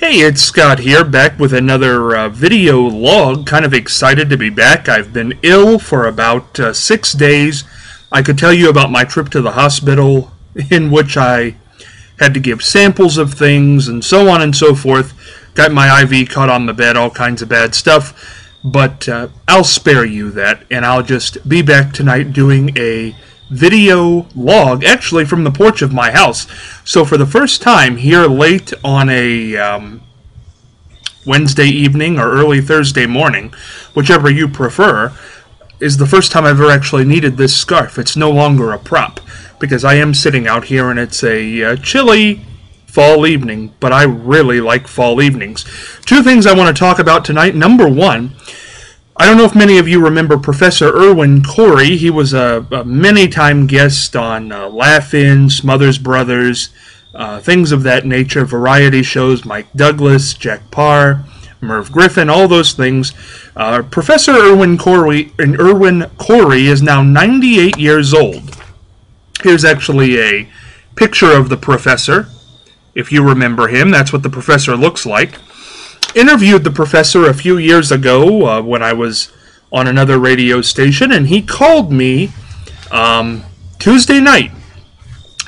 Hey, it's Scott here, back with another video log. Kind of excited to be back. I've been ill for about 6 days. I could tell you about my trip to the hospital, in which I had to give samples of things and so on and so forth. Got my IV caught on the bed, all kinds of bad stuff. But I'll spare you that, and I'll just be back tonight doing a video log, actually from the porch of my house. So for the first time here late on a Wednesday evening or early Thursday morning, whichever you prefer, is the first time I've ever actually needed this scarf. It's no longer a prop, because I am sitting out here and it's a chilly fall evening, but I really like fall evenings. Two things I want to talk about tonight. Number one, I don't know if many of you remember Professor Irwin. He was a many-time guest on Laugh-In, Smothers Brothers, things of that nature, variety shows, Mike Douglas, Jack Parr, Merv Griffin, all those things. Professor Irwin Corey is now 98 years old. Here's actually a picture of the professor. If you remember him, that's what the professor looks like. Interviewed the professor a few years ago when I was on another radio station, and he called me Tuesday night.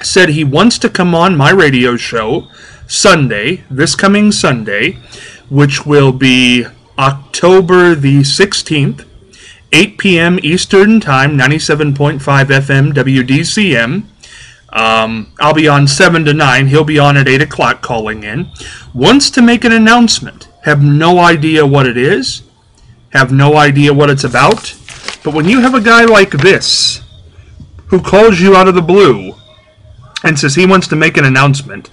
Said he wants to come on my radio show Sunday, this coming Sunday, which will be October the 16th, 8 p.m. Eastern Time, 97.5 FM WDCM. I'll be on 7 to 9. He'll be on at 8 o'clock calling in. Wants to make an announcement. Have no idea what it is. Have no idea what it's about. But when you have a guy like this, who calls you out of the blue and says he wants to make an announcement,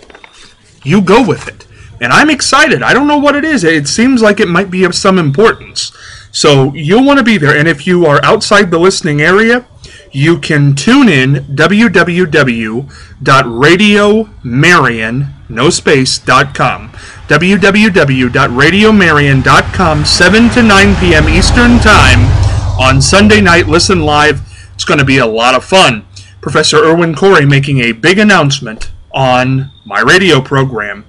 you go with it. And I'm excited. I don't know what it is. It seems like it might be of some importance. So you'll want to be there. And if you are outside the listening area, you can tune in www.radiomarion.com www.radiomarion.com 7 to 9 p.m. Eastern Time on Sunday night. Listen live. It's going to be a lot of fun. Professor Irwin Corey making a big announcement on my radio program.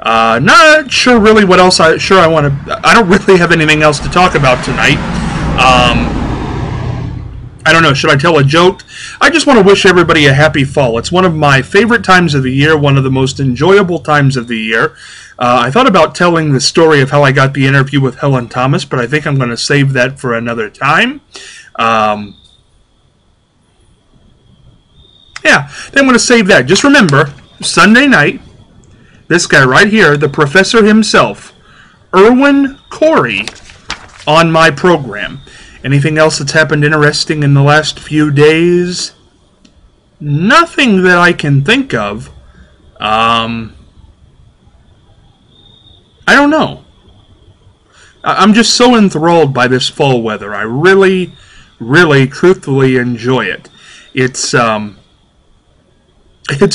Not sure really what else I don't really have anything else to talk about tonight. I don't know, should I tell a joke? I just want to wish everybody a happy fall. It's one of my favorite times of the year, one of the most enjoyable times of the year. I thought about telling the story of how I got the interview with Helen Thomas, but I think I'm going to save that for another time. Yeah, then I'm going to save that. Just remember, Sunday night, this guy right here, the professor himself, Irwin Corey, on my program. Anything else that's happened interesting in the last few days? Nothing that I can think of. I don't know. I'm just so enthralled by this fall weather. I really, really, truthfully enjoy it. It's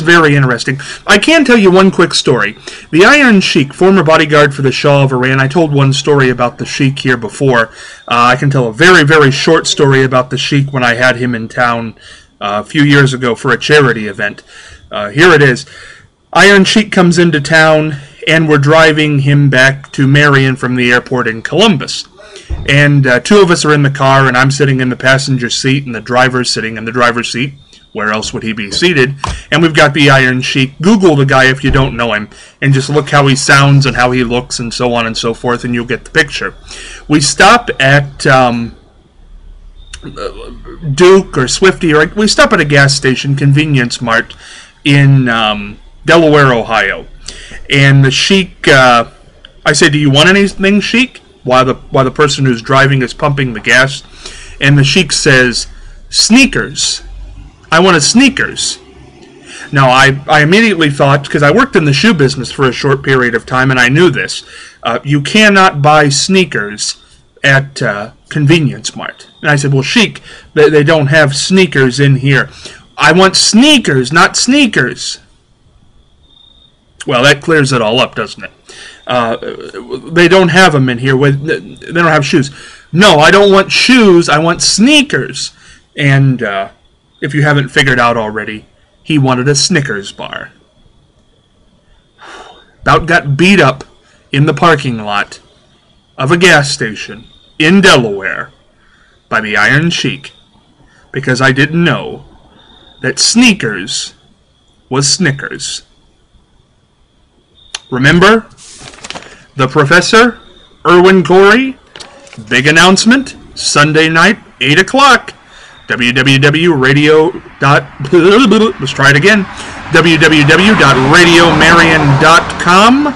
very interesting. I can tell you one quick story. The Iron Sheik, former bodyguard for the Shah of Iran. I told one story about the Sheik here before. I can tell a very, very short story about the Sheik when I had him in town a few years ago for a charity event. Here it is. Iron Sheik comes into town, and we're driving him back to Marion from the airport in Columbus. And two of us are in the car, and I'm sitting in the passenger seat, and the driver's sitting in the driver's seat. Where else would he be seated? And we've got the Iron Sheik. Google the guy if you don't know him, and just look how he sounds and how he looks and so on and so forth, and you'll get the picture. We stop at Duke or Swifty, or we stop at a gas station, Convenience Mart, in Delaware, Ohio. And the Sheik, I say, "Do you want anything, Sheik?" While the person who's driving is pumping the gas, and the Sheik says, "Sneakers. I want a Sneakers." Now, I immediately thought, because I worked in the shoe business for a short period of time, and I knew this, you cannot buy sneakers at Convenience Mart. And I said, "Well, Sheik, they don't have sneakers in here." "I want sneakers, not sneakers." Well, that clears it all up, doesn't it? They don't have them in here. They don't have shoes. "No, I don't want shoes. I want sneakers." And if you haven't figured out already, he wanted a Snickers bar. About got beat up in the parking lot of a gas station in Delaware by the Iron Sheik because I didn't know that Sneakers was Snickers. Remember? The Professor, Irwin Corey, big announcement, Sunday night, 8 o'clock, www.radio. Let's try it again, www.radiomarion.com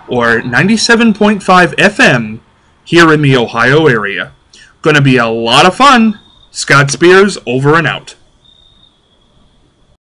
or 97.5 FM here in the Ohio area. Going to be a lot of fun. Scott Spears, over and out.